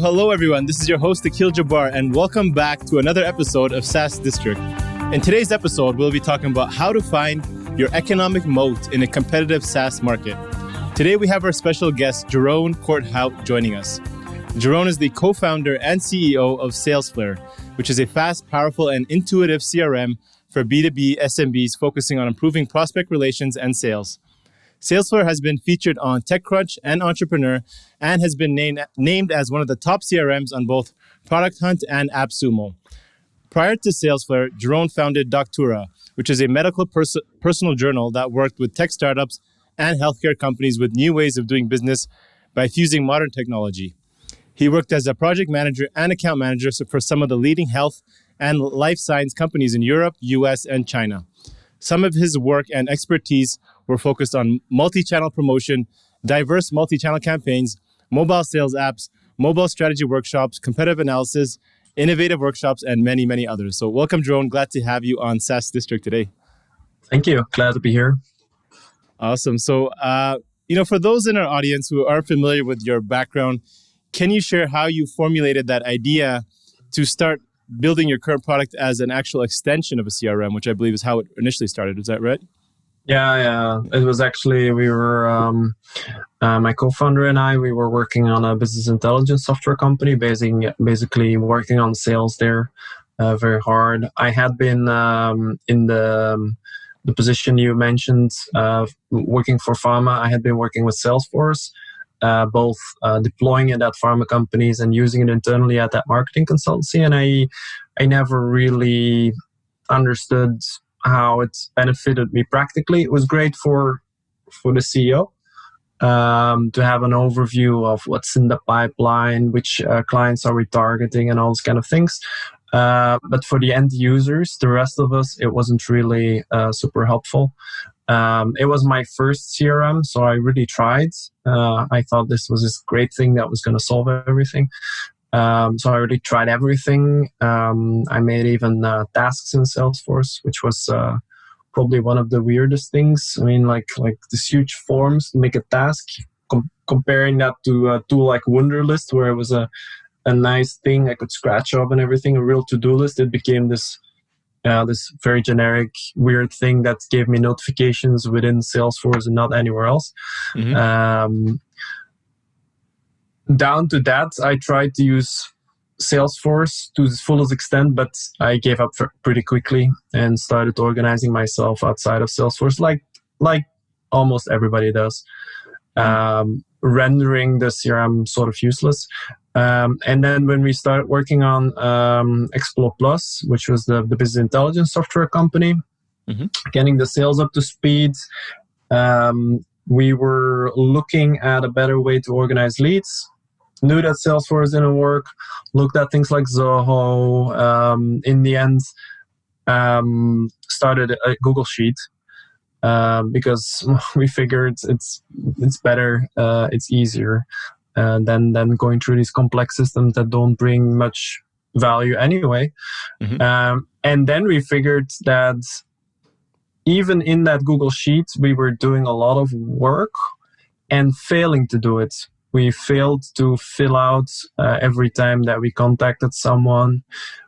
Hello everyone. This is your host, Akhil Jabbar, and welcome back to another episode of SaaS District. In today's episode, we'll be talking about how to find your economic moat in a competitive SaaS market. Today, we have our special guest, Jeroen Corthout, joining us. Jeroen is the co-founder and CEO of Salesflare, which is a fast, powerful, and intuitive CRM for B2B SMBs focusing on improving prospect relations and sales. Salesflare has been featured on TechCrunch and Entrepreneur and has been named as one of the top CRMs on both Product Hunt and AppSumo. Prior to Salesflare, Jeroen founded Doctura, which is a medical personal journal that worked with tech startups and healthcare companies with new ways of doing business by fusing modern technology. He worked as a project manager and account manager for some of the leading health and life science companies in Europe, US, and China. Some of his work and expertise were focused on multi-channel promotion, diverse multi-channel campaigns, mobile sales apps, mobile strategy workshops, competitive analysis, innovative workshops, and many, many others. So welcome, Jeroen. Glad to have you on SaaS District today. Thank you. Glad to be here. Awesome. So, for those in our audience who are familiar with your background, can you share how you formulated that idea to start building your current product as an actual extension of a CRM, which I believe is how it initially started. Is that right? Yeah. It was actually, my co-founder and I, we were working on a business intelligence software company, basically working on sales there very hard. I had been in the position you mentioned, working for pharma. I had been working with Salesforce, both deploying it at pharma companies and using it internally at that marketing consultancy. And I never really understood how it benefited me practically. It was great for the CEO to have an overview of what's in the pipeline, which clients are we targeting, and all those kind of things. But for the end users, the rest of us, it wasn't really super helpful. It was my first CRM, so I really tried. I thought this was this great thing that was going to solve everything. So I really tried everything. I made even tasks in Salesforce, which was probably one of the weirdest things. I mean, like these huge forms to make a task, comparing that to a tool like Wunderlist, where it was a nice thing I could scratch off and everything, a real to-do list. It became this very generic, weird thing that gave me notifications within Salesforce and not anywhere else. Mm-hmm. Down to that, I tried to use Salesforce to its fullest extent, but I gave up pretty quickly and started organizing myself outside of Salesforce, like almost everybody does, rendering the CRM sort of useless. And then when we started working on Explore Plus, which was the business intelligence software company, mm-hmm. getting the sales up to speed, we were looking at a better way to organize leads. Knew that Salesforce didn't work, looked at things like Zoho. In the end, started a Google Sheet because we figured it's better, it's easier than going through these complex systems that don't bring much value anyway. Mm-hmm. And then we figured that even in that Google Sheet, we were doing a lot of work and failing to do it. We failed to fill out every time that we contacted someone,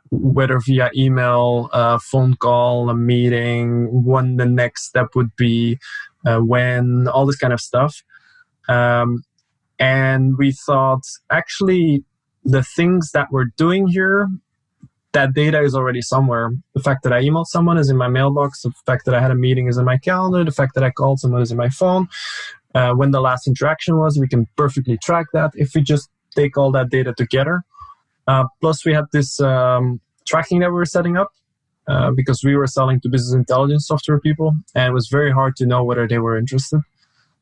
whether via email, phone call, a meeting, when the next step would be, when, all this kind of stuff. And we thought, actually, the things that we're doing here, that data is already somewhere. The fact that I emailed someone is in my mailbox. The fact that I had a meeting is in my calendar. The fact that I called someone is in my phone. When the last interaction was, we can perfectly track that if we just take all that data together. Plus, we had this tracking that we were setting up because we were selling to business intelligence software people, and it was very hard to know whether they were interested,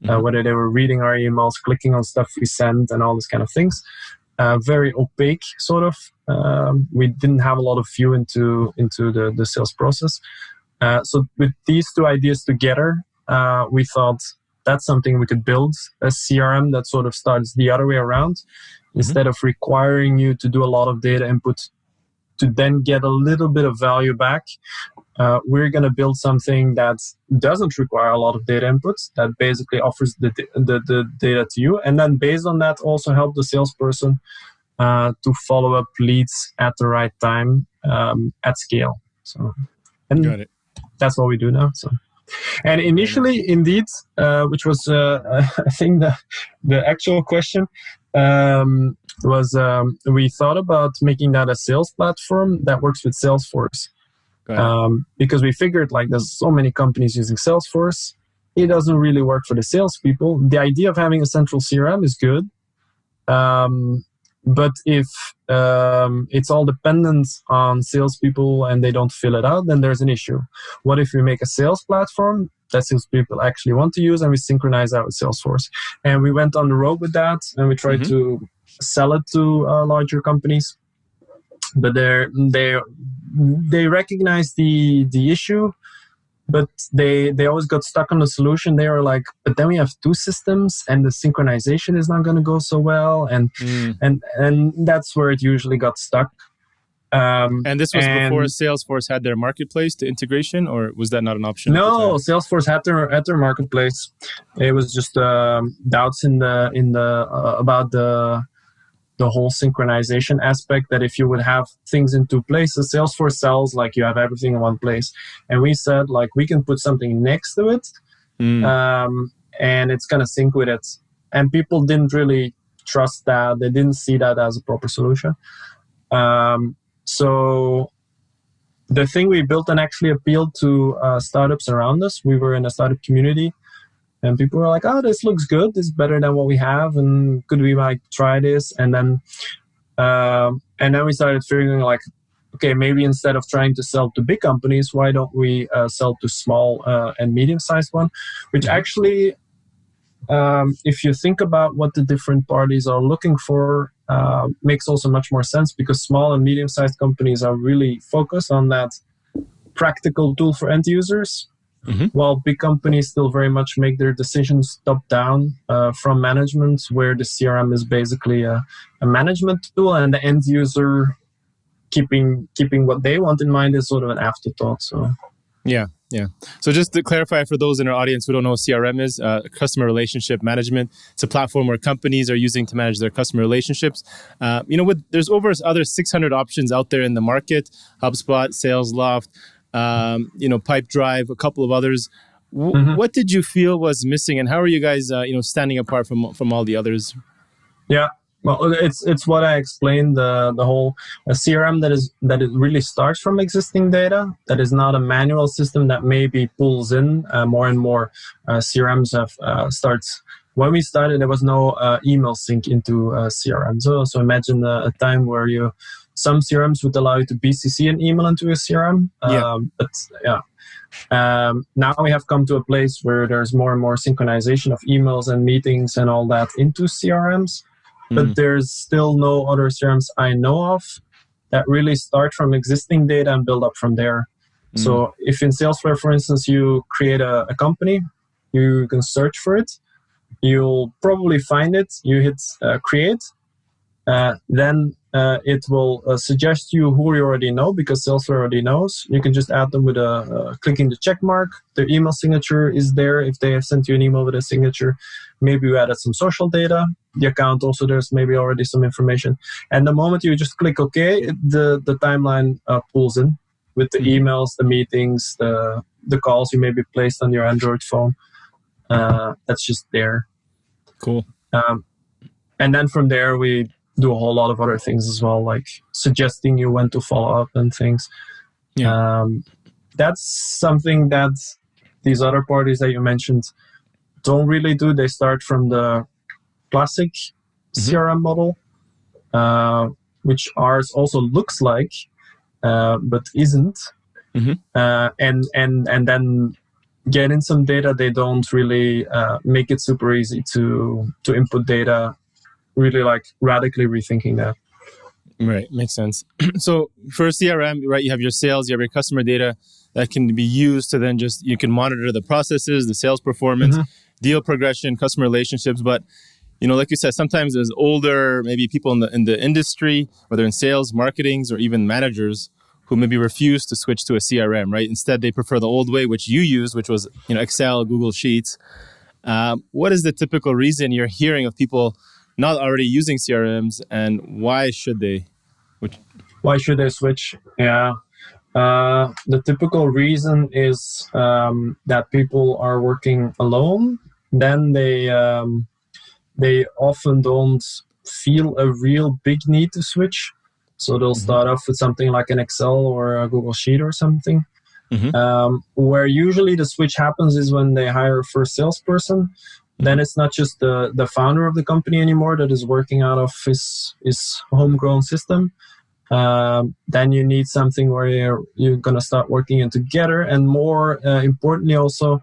whether they were reading our emails, clicking on stuff we sent, and all this kind of things. Very opaque, sort of. We didn't have a lot of view into the sales process. So with these two ideas together, we thought, that's something we could build, a CRM that sort of starts the other way around. Mm-hmm. Instead of requiring you to do a lot of data input to then get a little bit of value back, we're going to build something that doesn't require a lot of data inputs, that basically offers the data to you. And then based on that, also help the salesperson to follow up leads at the right time at scale. So, and Got it. that's what we do now. So, and initially, indeed, which was I think the actual question was we thought about making that a sales platform that works with Salesforce. Because we figured like there's so many companies using Salesforce, it doesn't really work for the salespeople. The idea of having a central CRM is good, but if it's all dependent on salespeople and they don't fill it out, then there's an issue. What if we make a sales platform that salespeople actually want to use and we synchronize that with Salesforce? And we went on the road with that and we tried to sell it to larger companies, but they recognize the issue, but they always got stuck on the solution. They were like, but then we have two systems and the synchronization is not going to go so well, and that's where it usually got stuck. And this was before Salesforce had their marketplace to integration, or was that not an option? No, Salesforce had their marketplace. It was just doubts in the about the whole synchronization aspect, that if you would have things in two places, Salesforce sells like you have everything in one place. And we said like we can put something next to it and it's going to sync with it. And people didn't really trust that. They didn't see that as a proper solution. So the thing we built and actually appealed to startups around us. We were in a startup community. And people were like, oh, this looks good. This is better than what we have. And could we like try this? And then we started figuring like, okay, maybe instead of trying to sell to big companies, why don't we sell to small and medium-sized one? Which actually, if you think about what the different parties are looking for, makes also much more sense, because small and medium-sized companies are really focused on that practical tool for end users. While big companies still very much make their decisions top-down from management, where the CRM is basically a management tool, and the end user keeping what they want in mind is sort of an afterthought. So, yeah. So just to clarify for those in our audience who don't know what CRM is, customer relationship management. It's a platform where companies are using to manage their customer relationships. There's over other 600 options out there in the market: HubSpot, SalesLoft, Pipedrive, a couple of others. What did you feel was missing, and how are you guys, standing apart from all the others? Yeah, well, it's what I explained. The whole CRM that it really starts from existing data. That is not a manual system that maybe pulls in more and more. CRMs have starts. When we started, there was no email sync into CRM. So imagine a time where some CRMs would allow you to BCC an email into a CRM. Now we have come to a place where there's more and more synchronization of emails and meetings and all that into CRMs. But there's still no other CRMs I know of that really start from existing data and build up from there. So if in Salesflare, for instance, you create a company, you can search for it. You'll probably find it. You hit create. Then it will suggest you who you already know, because Salesforce already knows. You can just add them with clicking the check mark. Their email signature is there if they have sent you an email with a signature. Maybe you added some social data. The account also, there's maybe already some information. And the moment you just click OK, the timeline pulls in with the emails, the meetings, the calls you maybe placed on your Android phone. That's just there. Cool. And then from there, we do a whole lot of other things as well, like suggesting you when to follow up and things. That's something that these other parties that you mentioned don't really do. They start from the classic CRM model, which ours also looks like, but isn't. And then get in some data. They don't really make it super easy to input data. Really like radically rethinking that. Right, makes sense. So for CRM, right, you have your sales, you have your customer data that can be used to then you can monitor the processes, the sales performance, deal progression, customer relationships. But like you said, sometimes there's older, maybe people in the industry, whether in sales, marketings, or even managers, who maybe refuse to switch to a CRM, right? Instead, they prefer the old way, which you used, which was Excel, Google Sheets. What is the typical reason you're hearing of people not already using CRMs, and why should they? Why should they switch? Yeah. The typical reason is that people are working alone. Then they often don't feel a real big need to switch. So they'll start off with something like an Excel or a Google Sheet or something. Where usually the switch happens is when they hire a first salesperson. Then it's not just the founder of the company anymore that is working out of his homegrown system. Then you need something where you're going to start working in together. And more importantly also,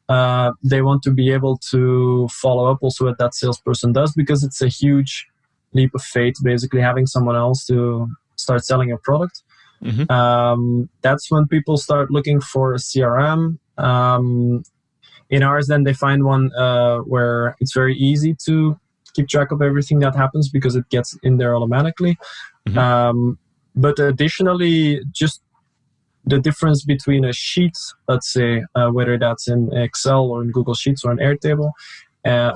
they want to be able to follow up also what that salesperson does, because it's a huge leap of faith, basically having someone else to start selling a product. That's when people start looking for a CRM. In ours, then they find one where it's very easy to keep track of everything that happens because it gets in there automatically. But additionally, just the difference between a sheet, let's say, whether that's in Excel or in Google Sheets or in Airtable,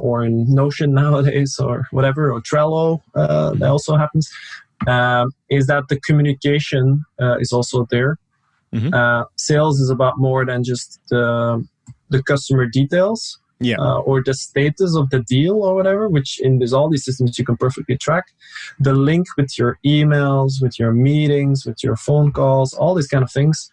or in Notion nowadays or whatever, or Trello, that also happens, is that the communication is also there. Sales is about more than just the customer details. Or the status of the deal or whatever, which in all these systems you can perfectly track. The link with your emails, with your meetings, with your phone calls, all these kind of things.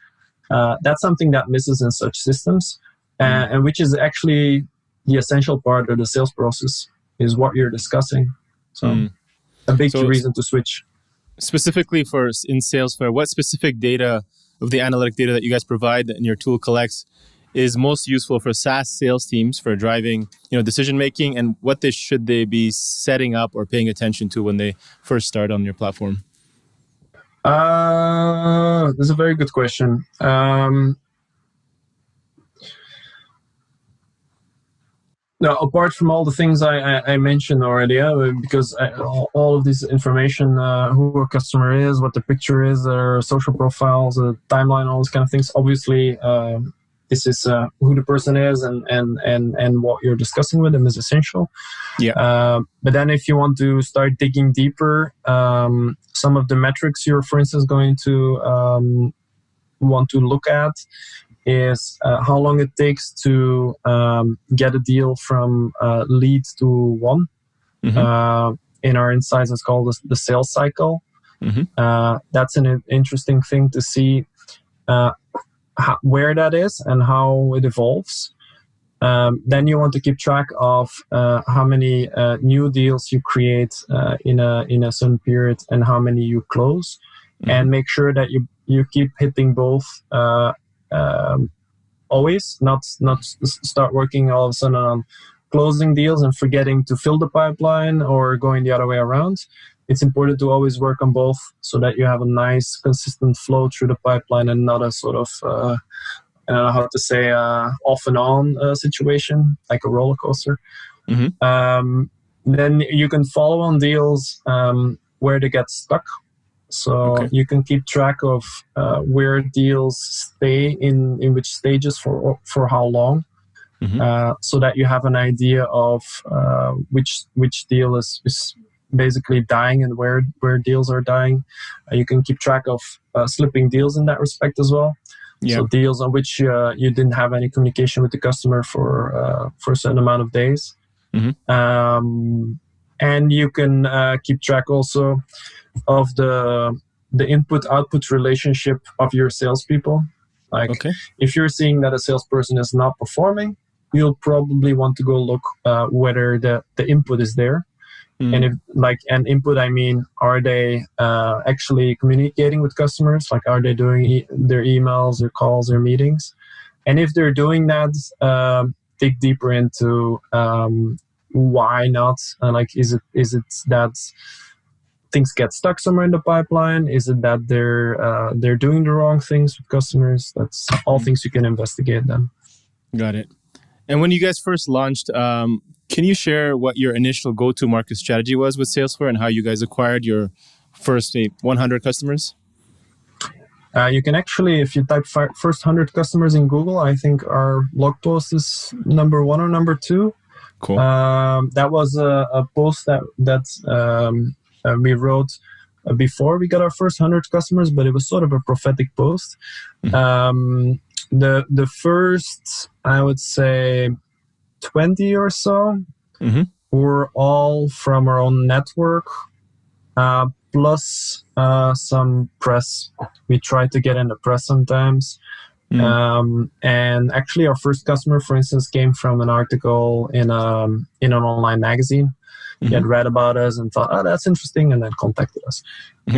That's something that misses in such systems, and which is actually the essential part of the sales process, is what you're discussing. So a big reason to switch. Specifically in Salesflare, what specific data of the analytic data that you guys provide and your tool collects is most useful for SaaS sales teams for driving, decision making, and what should they be setting up or paying attention to when they first start on your platform? That's a very good question. Now, apart from all the things I mentioned already, because all of this information, who a customer is, what the picture is, their social profiles, the timeline, all these kind of things, obviously. This is who the person is and what you're discussing with them is essential. But then if you want to start digging deeper, some of the metrics you're, for instance, going to want to look at is how long it takes to get a deal from lead to one. In our insights, it's called the sales cycle. That's an interesting thing to see. Where that is and how it evolves. Then you want to keep track of how many new deals you create in a certain period and how many you close, and make sure that you keep hitting both always, not start working all of a sudden on closing deals and forgetting to fill the pipeline or going the other way around. It's important to always work on both so that you have a nice, consistent flow through the pipeline and not a sort of, I don't know how to say, off and on situation, like a roller coaster. Then you can follow on deals where they get stuck. So you can keep track of where deals stay in which stages for how long. So that you have an idea of which deal is basically dying and where deals are dying. You can keep track of slipping deals in that respect as well. So deals on which you didn't have any communication with the customer for a certain amount of days. And you can keep track also of the input-output relationship of your salespeople. If you're seeing that a salesperson is not performing, you'll probably want to go look whether the input is there. And if an input, I mean, are they actually communicating with customers? Like, are they doing their emails, their calls, their meetings? And if they're doing that, dig deeper into why not. Is it that things get stuck somewhere in the pipeline? Is it that they're doing the wrong things with customers? That's all things you can investigate then. Got it. And when you guys first launched, can you share what your initial go-to-market strategy was with Salesforce and how you guys acquired your first 100 customers? You can actually, if you type first 100 customers in Google, I think our blog post is number 1 or number 2. Cool. That was a post that we wrote before we got our first 100 customers, but it was sort of a prophetic post. Mm-hmm. The first, I would say, 20 or so Mm-hmm. were all from our own network, plus some press. We tried to get in the press sometimes. And actually, our first customer, for instance, came from an article in an online magazine. He had read about us and thought, "Oh, that's interesting," and then contacted us. Okay.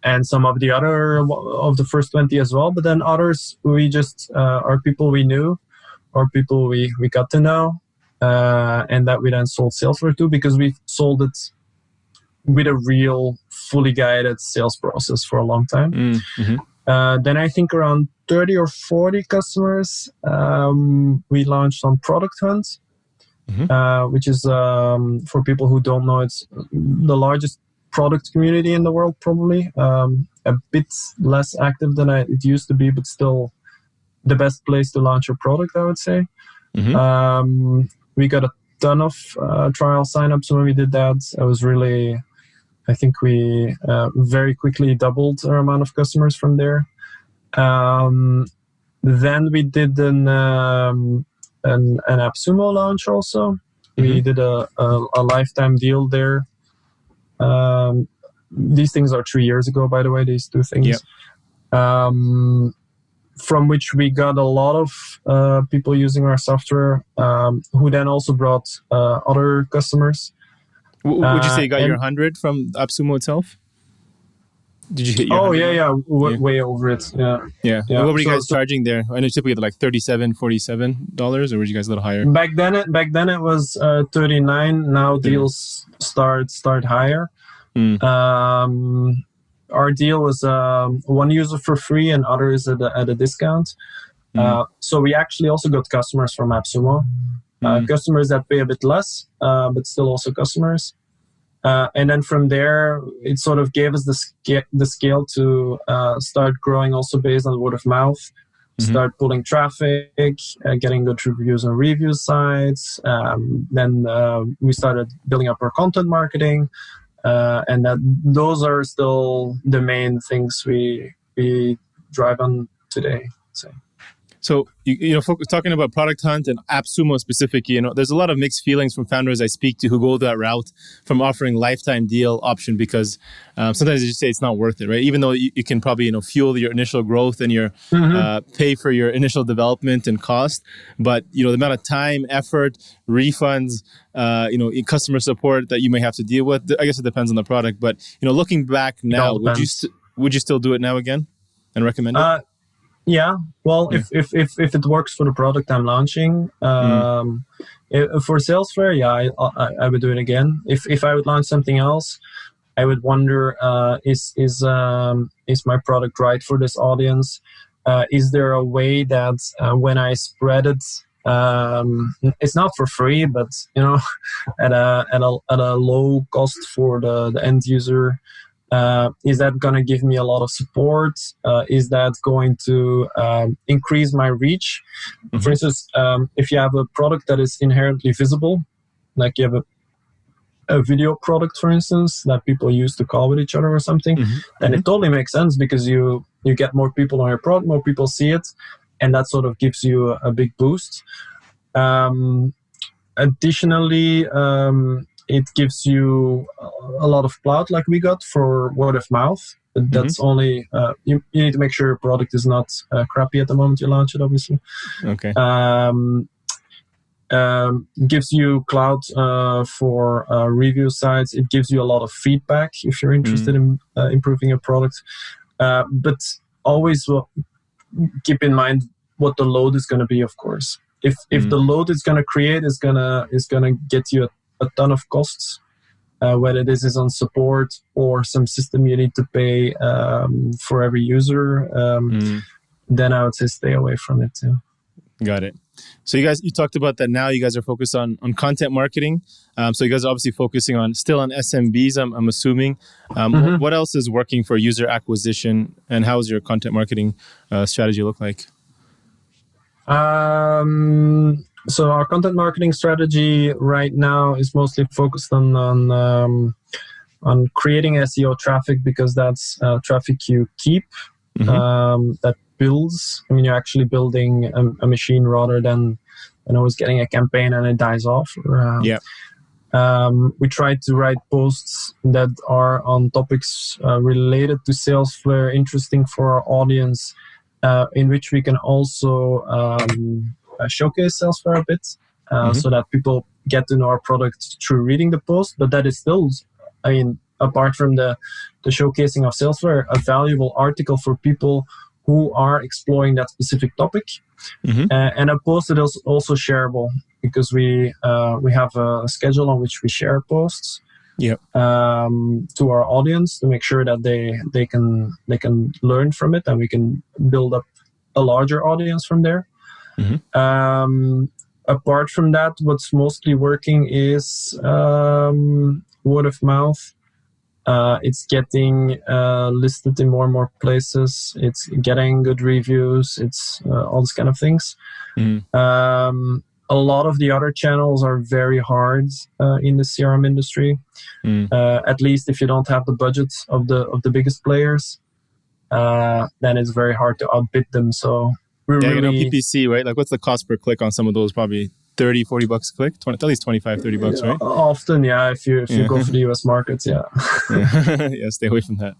And some of the other of the first 20 as well. But then others, we just are people we knew, or people we got to know, and that we then sold Salesflare to, because we sold it with a real fully guided sales process for a long time. Then I think around 30 or 40 customers, we launched on Product Hunt, which is, for people who don't know, it's the largest product community in the world, probably. A bit less active than it used to be, but still the best place to launch your product, I would say. We got a ton of trial signups when we did that. It was really, I think we very quickly doubled our amount of customers from there. Then we did an AppSumo launch also. We did a lifetime deal there. These things are 3 years ago, by the way, these two things. From which we got a lot of people using our software, who then also brought other customers. Would you say you got your 100 from AppSumo itself? Did you hit your 100? Way over it. Yeah. And what were you guys charging there? I know typically like $37, $47, or were you guys a little higher? Back then it was $39. Now deals start higher. Our deal was one user for free and others at a discount. So we actually also got customers from AppSumo. Customers that pay a bit less, but still also customers. And then from there, it sort of gave us the scale to start growing also based on word of mouth, start pulling traffic, getting good reviews on review sites. Then we started building up our content marketing. And those are still the main things we drive on today. So, talking about Product Hunt and AppSumo specifically, there's a lot of mixed feelings from founders I speak to who go that route from offering lifetime deal option, because sometimes they just say it's not worth it, right? Even though you can probably, fuel your initial growth and your pay for your initial development and cost. But, the amount of time, effort, refunds, customer support that you may have to deal with, I guess it depends on the product. But, looking back now, would you still do it now again and recommend it? Yeah, well, if it works for the product I'm launching, for Salesflare, I would do it again. If I would launch something else, I would wonder, is my product right for this audience? Is there a way that when I spread it, it's not for free, but at a low cost for the end user? Is that going to give me a lot of support? Is that going to increase my reach? For instance, if you have a product that is inherently visible, like you have a video product, for instance, that people use to call with each other or something, then it totally makes sense, because you get more people on your product, more people see it, and that sort of gives you a big boost. Additionally, it gives you a lot of clout, like we got for word of mouth. But that's only, you need to make sure your product is not crappy at the moment you launch it, obviously. Okay. Gives you clout for review sites. It gives you a lot of feedback if you're interested in improving your product. But always keep in mind what the load is going to be, of course. If the load it's going to create is going to get you a ton of costs, whether this is on support or some system you need to pay for every user, then I would say stay away from it too. Got it. So you talked about that now you guys are focused on content marketing. So you guys are obviously focusing still on SMBs, I'm assuming. What else is working for user acquisition, and how does your content marketing strategy look like? So our content marketing strategy right now is mostly focused on creating SEO traffic, because that's traffic you keep, that builds. I mean, you're actually building a machine rather than always getting a campaign and it dies off. Yeah. We try to write posts that are on topics related to Salesflare, interesting for our audience, in which we can also showcase Salesflare a bit, so that people get to know our product through reading the post. But that is still, I mean, apart from the showcasing of Salesflare, a valuable article for people who are exploring that specific topic. And a post that is also shareable, because we have a schedule on which we share posts to our audience to make sure that they can learn from it, and we can build up a larger audience from there. Apart from that, what's mostly working is word of mouth. It's getting listed in more and more places. It's getting good reviews. It's all these kind of things. A lot of the other channels are very hard in the CRM industry. At least if you don't have the budgets of the biggest players, then it's very hard to outbid them. So we're really... PPC, right? Like, what's the cost per click on some of those? Probably $30, $40 a click, at least $25, $30, right? Often, yeah. If you go for the US markets, yeah. Yeah, stay away from that.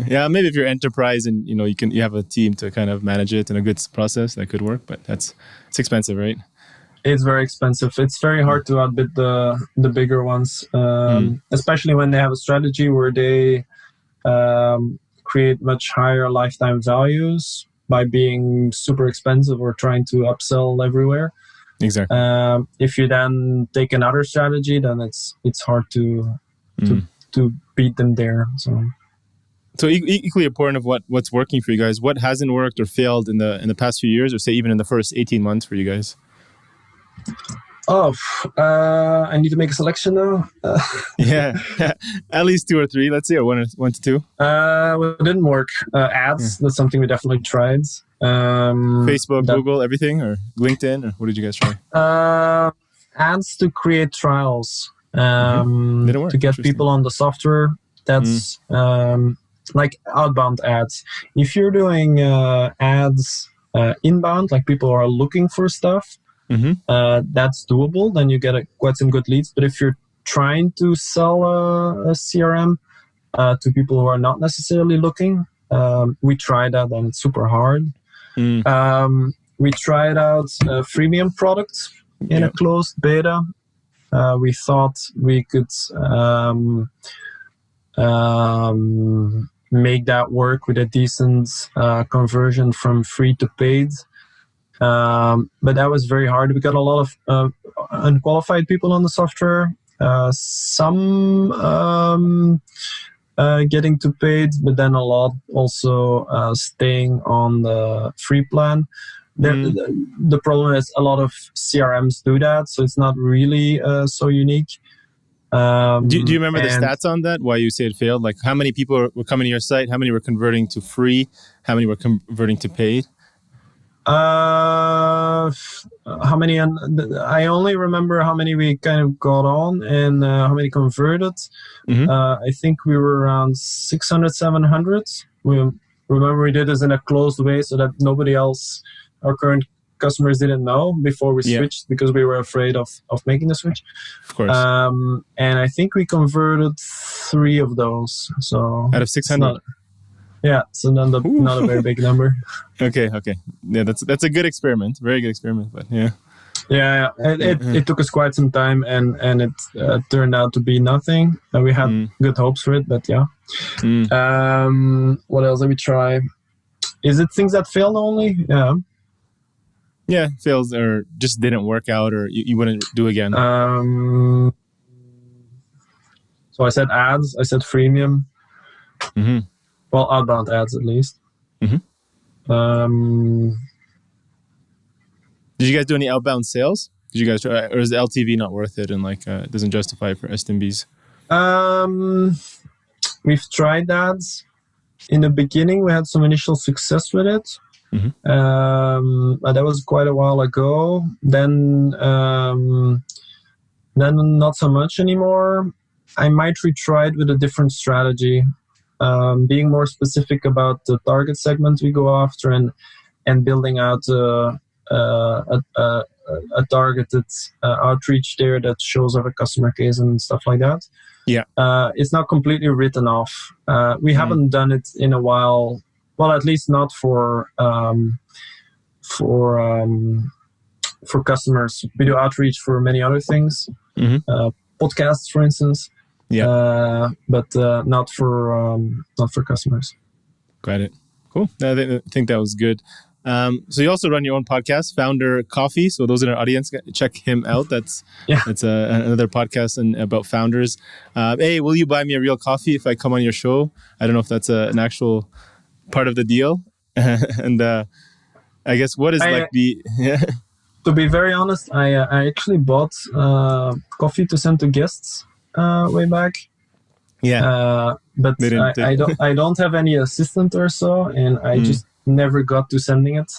Yeah, maybe if you're enterprise and you have a team to kind of manage it and a good process, that could work. But it's expensive, right? It's very expensive. It's very hard to outbid the bigger ones, especially when they have a strategy where they create much higher lifetime values by being super expensive or trying to upsell everywhere. Exactly. If you then take another strategy, then it's hard to beat them there. So equally important of what's working for you guys. What hasn't worked or failed in the past few years, or say even in the first 18 months for you guys? I need to make a selection now. Yeah, at least 2 or 3. Let's say, or 1 to 2. Well, it didn't work. Ads. That's something we definitely tried. Facebook, Google, everything, or LinkedIn, or what did you guys try? Ads to create trials. Didn't work. To get people on the software. That's like outbound ads. If you're doing ads inbound, like people are looking for stuff, that's doable. Then you get quite some good leads. But if you're trying to sell a CRM to people who are not necessarily looking, we tried that, and it's super hard. We tried out a freemium product in a closed beta. We thought we could make that work with a decent conversion from free to paid. But that was very hard. We got a lot of unqualified people on the software. Some getting to paid, but then a lot also staying on the free plan. The problem is a lot of CRMs do that, so it's not really so unique. Do you remember the stats on that? Why you say it failed? Like, how many people were coming to your site? How many were converting to free? How many were converting to paid? How many? I only remember how many we kind of got on and how many converted. I think we were around 600, 700. Remember, we did this in a closed way so that nobody else, our current customers, didn't know before we switched, because we were afraid of making the switch. Of course. And I think we converted 3 of those. So out of 600. So not a very big number. Okay. Yeah, that's a good experiment. Very good experiment, but yeah. Yeah. It took us quite some time, and it turned out to be nothing. We had good hopes for it, but yeah. What else did we try? Is it things that failed only? Yeah. Yeah, fails or just didn't work out, or you wouldn't do again. So I said ads. I said freemium. Well, outbound ads at least. Did you guys do any outbound sales? Did you guys try, or is the LTV not worth it and it doesn't justify for SMBs? We've tried that. In the beginning, we had some initial success with it. But that was quite a while ago. Then not so much anymore. I might retry it with a different strategy, being more specific about the target segment we go after, and building out a targeted outreach there that shows up a customer case and stuff like that. Yeah. It's not completely written off. We haven't done it in a while. Well, at least not for customers. We do outreach for many other things, podcasts, for instance. Yeah. But not for customers. Got it. Cool. I think that was good. So you also run your own podcast, Founder Coffee. So those in our audience, check him out. That's another podcast about founders. Hey, will you buy me a real coffee if I come on your show? I don't know if that's an actual part of the deal. And I guess what is To be very honest, I actually bought coffee to send to guests way back. Yeah. But I don't have any assistant or so, and I just never got to sending it.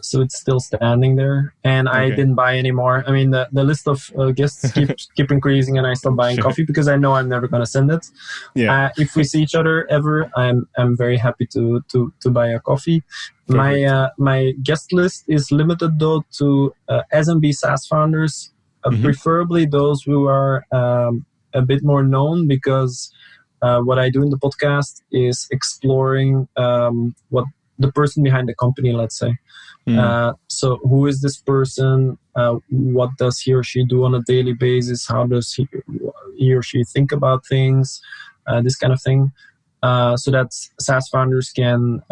So it's still standing there, and I didn't buy any more. I mean, the list of guests keep increasing, and I stop buying coffee because I know I'm never going to send it. Yeah. If we see each other ever, I'm very happy to buy a coffee. Perfect. My guest list is limited though to SMB SaaS founders, preferably those who are a bit more known, because what I do in the podcast is exploring what the person behind the company, let's say. So who is this person? What does he or she do on a daily basis? How does he or she think about things? This kind of thing. So that SaaS founders can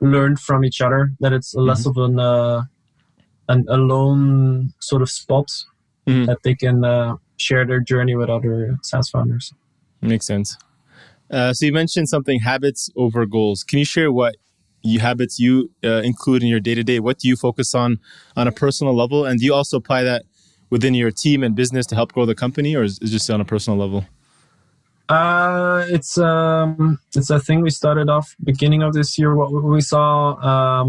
learn from each other, that it's less of an alone sort of spot, that they can share their journey with other SaaS founders. Makes sense. So you mentioned something, habits over goals. Can you share what habits you include in your day-to-day? What do you focus on a personal level? And do you also apply that within your team and business to help grow the company, or is it just on a personal level? It's a thing we started off beginning of this year. What we saw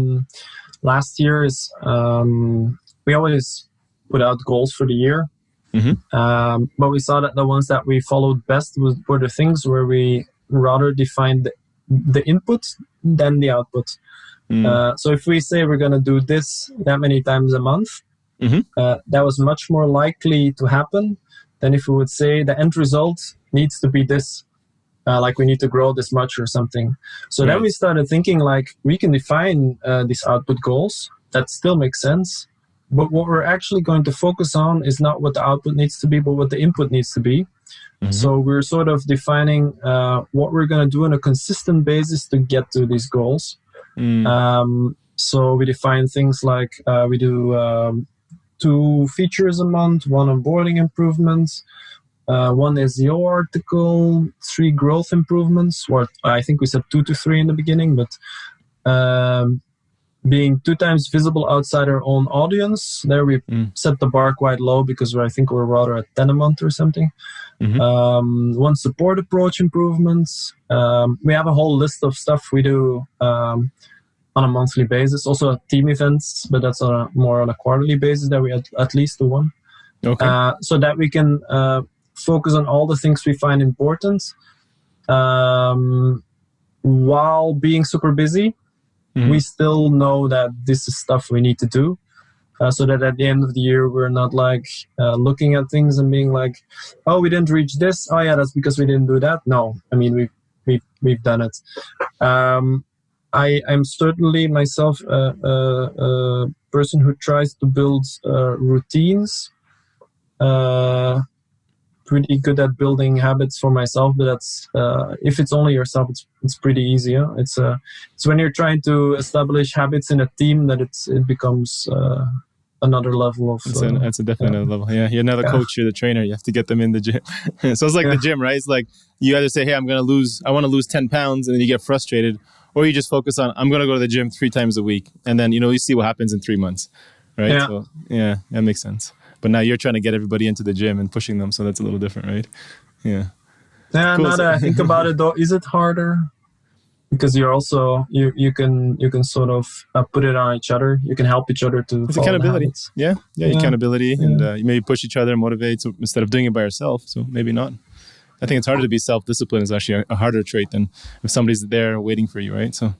last year is we always put out goals for the year. But we saw that the ones that we followed best were the things where we rather defined the input than the output. So if we say we're going to do this that many times a month, that was much more likely to happen than if we would say the end result needs to be this, like we need to grow this much or something. So then we started thinking like we can define these output goals that still make sense. But what we're actually going to focus on is not what the output needs to be, but what the input needs to be. So we're sort of defining what we're going to do on a consistent basis to get to these goals. So we define things like we do 2 features a month, 1 onboarding improvements, 1 SEO article, 3 growth improvements, or I think we said 2 to 3 in the beginning, but being 2 times visible outside our own audience. There we set the bar quite low because I think we're rather at 10 a month or something. 1 support approach improvements. We have a whole list of stuff we do on a monthly basis. Also team events, but that's more on a quarterly basis that we at least do 1. Okay. So that we can focus on all the things we find important while being super busy. We still know that this is stuff we need to do, so that at the end of the year, we're not like looking at things and being like, oh, we didn't reach this. Oh, yeah, that's because we didn't do that. No, I mean, we've done it. I'm certainly myself a person who tries to build routines. Pretty good at building habits for myself, but that's if it's only yourself, it's pretty easy. Huh? It's when you're trying to establish habits in a team that it becomes another level of. It's definitely another level. Yeah, you're not the coach, you're the trainer. You have to get them in the gym. So it's like the gym, right? It's like you either say, "Hey, I want to lose 10 pounds," and then you get frustrated, or you just focus on, "I'm going to go to the gym 3 times a week," and then you see what happens in 3 months, right? Yeah. So yeah, that makes sense. But now you're trying to get everybody into the gym and pushing them, so that's a little different, right? Yeah. Yeah. Cool. Now that I think about it, though, is it harder? because you're also you can sort of put it on each other. You can help each other to It's follow accountability. the habits. Accountability, and you maybe push each other, motivate. So instead of doing it by yourself, so maybe not. I think it's harder to be self-disciplined. Is actually a harder trait than if somebody's there waiting for you, right? So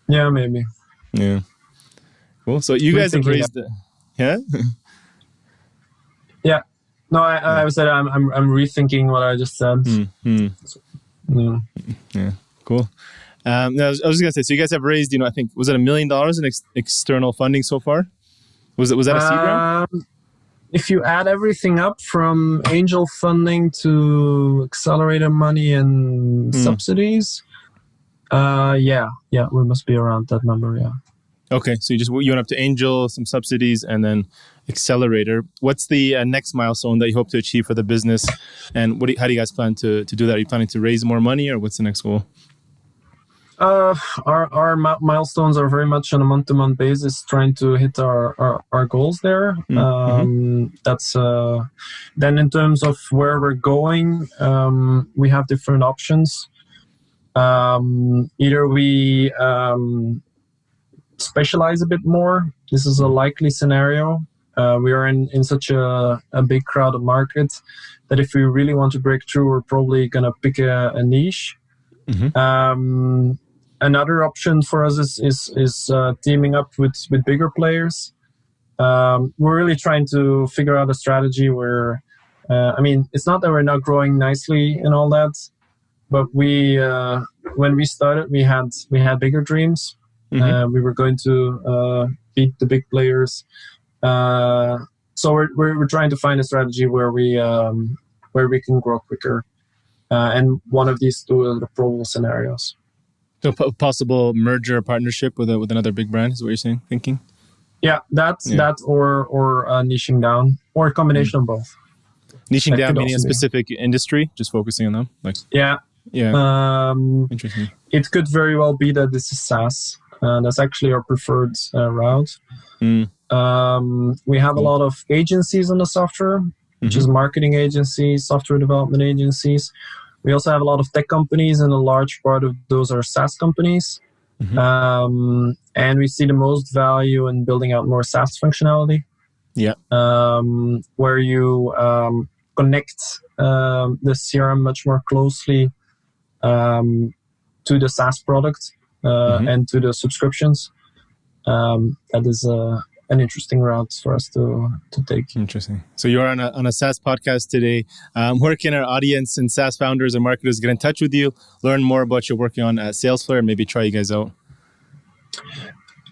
yeah, maybe. Yeah. Cool. So you guys have raised yeah? Yeah. No, I said I'm rethinking what I just said. Yeah. Cool. I was just gonna say, so you guys have raised, I think, was it $1 million in external funding so far? Was that a seed round? If you add everything up from angel funding to accelerator money and subsidies, we must be around that number. Yeah. Okay, so you went up to angel, some subsidies, and then accelerator. What's the next milestone that you hope to achieve for the business, and how do you guys plan to do that? Are you planning to raise more money, or what's the next goal? Our milestones are very much on a month-to-month basis, trying to hit our goals there. That's then in terms of where we're going, we have different options. Either we specialize a bit more. This is a likely scenario. We are in such a big crowded market that if we really want to break through, we're probably going to pick a niche. Another option for us is teaming up with bigger players. We're really trying to figure out a strategy where, it's not that we're not growing nicely and all that, but when we started, we had bigger dreams. We were going to beat the big players. So we're trying to find a strategy where we can grow quicker. And one of these two are the probable scenarios. So possible merger or partnership with another big brand is what you're thinking? Yeah, that or niching down, or a combination of both. Niching down meaning a specific industry, just focusing on them? Yeah. Interesting. It could very well be that this is SaaS. That's actually our preferred route. We have a lot of agencies on the software, which is marketing agencies, software development agencies. We also have a lot of tech companies, and a large part of those are SaaS companies. And we see the most value in building out more SaaS functionality. Yeah. Where you connect the CRM much more closely to the SaaS product and to the subscriptions. That is an interesting route for us to take. Interesting. So you're on a SaaS podcast today. Where can our audience and SaaS founders and marketers get in touch with you, learn more about your working on at Salesflare, and maybe try you guys out?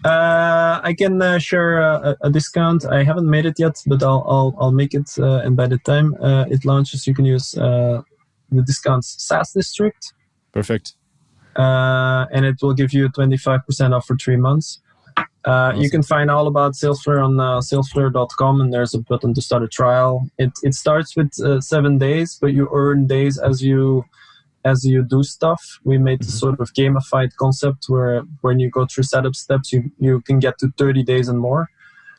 I can share a discount. I haven't made it yet, but I'll make it. And by the time it launches, you can use the discount SaaS District. Perfect. And it will give you 25% off for 3 months. Awesome. You can find all about Salesflare on salesflare.com, and there's a button to start a trial. It starts with 7 days, but you earn days as you do stuff. We made this sort of gamified concept where when you go through setup steps, you can get to 30 days and more.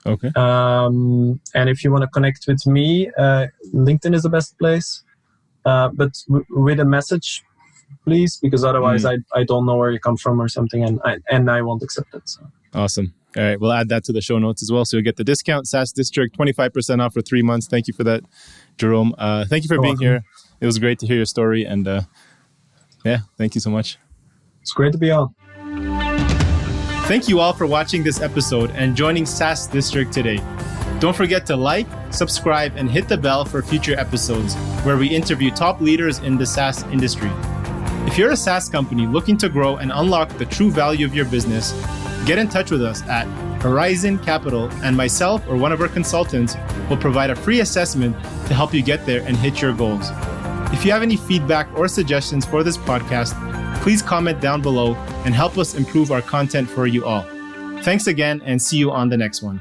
Okay. And if you want to connect with me, LinkedIn is the best place. But with a message, please, because otherwise I don't know where you come from or something, and I won't accept it. So. Awesome. All right. We'll add that to the show notes as well. So you'll get the discount, SaaS District, 25% off for 3 months. Thank you for that, Jeroen. Thank you for being here. It was great to hear your story. And thank you so much. It's great to be on. Thank you all for watching this episode and joining SaaS District today. Don't forget to like, subscribe, and hit the bell for future episodes where we interview top leaders in the SaaS industry. If you're a SaaS company looking to grow and unlock the true value of your business, get in touch with us at Horizon Capital, and myself or one of our consultants will provide a free assessment to help you get there and hit your goals. If you have any feedback or suggestions for this podcast, please comment down below and help us improve our content for you all. Thanks again, and see you on the next one.